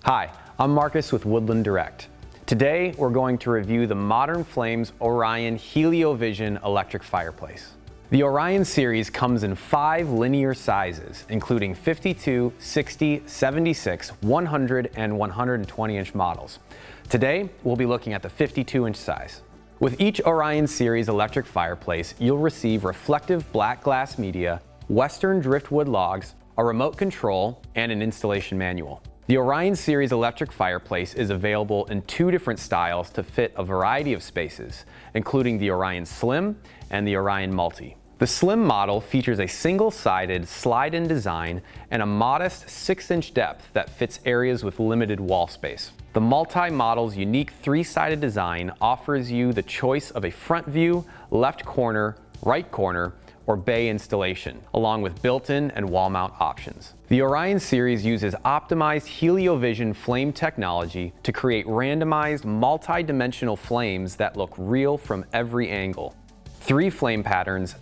Hi, I'm Marcus with Woodland Direct. Today, we're going to review the Modern Flames Orion Heliovision Electric Fireplace. The Orion series comes in 5 linear sizes, including 52, 60, 76, 100, and 120-inch models. Today, we'll be looking at the 52-inch size. With each Orion series electric fireplace, you'll receive reflective black glass media, Western driftwood logs, a remote control, and an installation manual. The Orion series electric fireplace is available in 2 different styles to fit a variety of spaces, including the Orion Slim and the Orion Multi. The Slim model features a single-sided slide-in design and a modest 6-inch depth that fits areas with limited wall space. The Multi model's unique 3-sided design offers you the choice of a front view, left corner, right corner, or bay installation, along with built-in and wall mount options. The Orion series uses optimized Heliovison flame technology to create randomized multi-dimensional flames that look real from every angle. 3 flame patterns,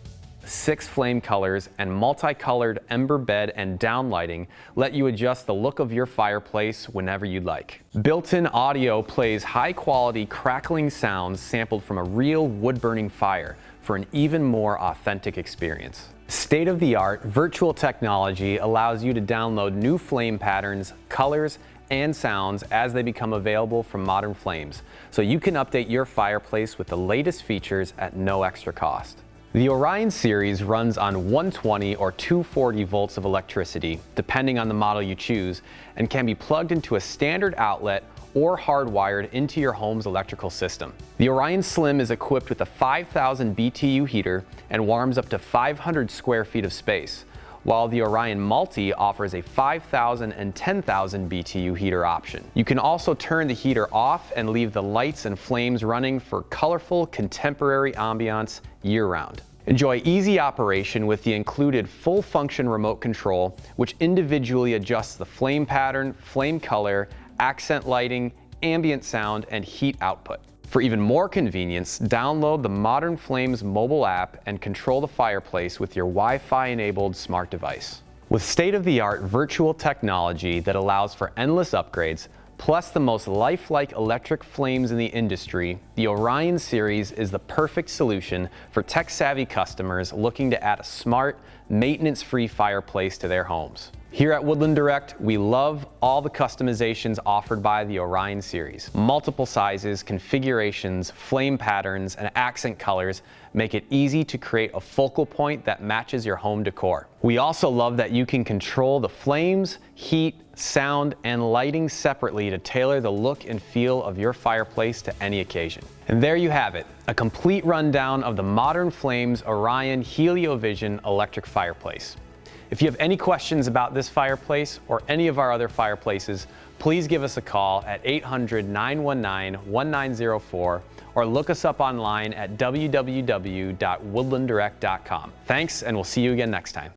6 flame colors, and multicolored ember bed and downlighting let you adjust the look of your fireplace whenever you'd like. Built-in audio plays high-quality crackling sounds sampled from a real wood-burning fire for an even more authentic experience. State-of-the-art virtual technology allows you to download new flame patterns, colors, and sounds as they become available from Modern Flames, so you can update your fireplace with the latest features at no extra cost. The Orion series runs on 120 or 240 volts of electricity, depending on the model you choose, and can be plugged into a standard outlet or hardwired into your home's electrical system. The Orion Slim is equipped with a 5,000 BTU heater and warms up to 500 square feet of space, while the Orion Multi offers a 5,000 and 10,000 BTU heater option. You can also turn the heater off and leave the lights and flames running for colorful, contemporary ambiance year-round. Enjoy easy operation with the included full-function remote control, which individually adjusts the flame pattern, flame color, accent lighting, ambient sound, and heat output. For even more convenience, download the Modern Flames mobile app and control the fireplace with your Wi-Fi enabled smart device. With state-of-the-art virtual technology that allows for endless upgrades, plus the most lifelike electric flames in the industry, the Orion series is the perfect solution for tech-savvy customers looking to add a smart, maintenance-free fireplace to their homes. Here at Woodland Direct, we love all the customizations offered by the Orion series. Multiple sizes, configurations, flame patterns, and accent colors make it easy to create a focal point that matches your home decor. We also love that you can control the flames, heat, sound, and lighting separately to tailor the look and feel of your fireplace to any occasion. And there you have it, a complete rundown of the Modern Flames Orion Heliovision Electric Fireplace. If you have any questions about this fireplace or any of our other fireplaces, please give us a call at 800-919-1904 or look us up online at www.woodlanddirect.com. Thanks, and we'll see you again next time.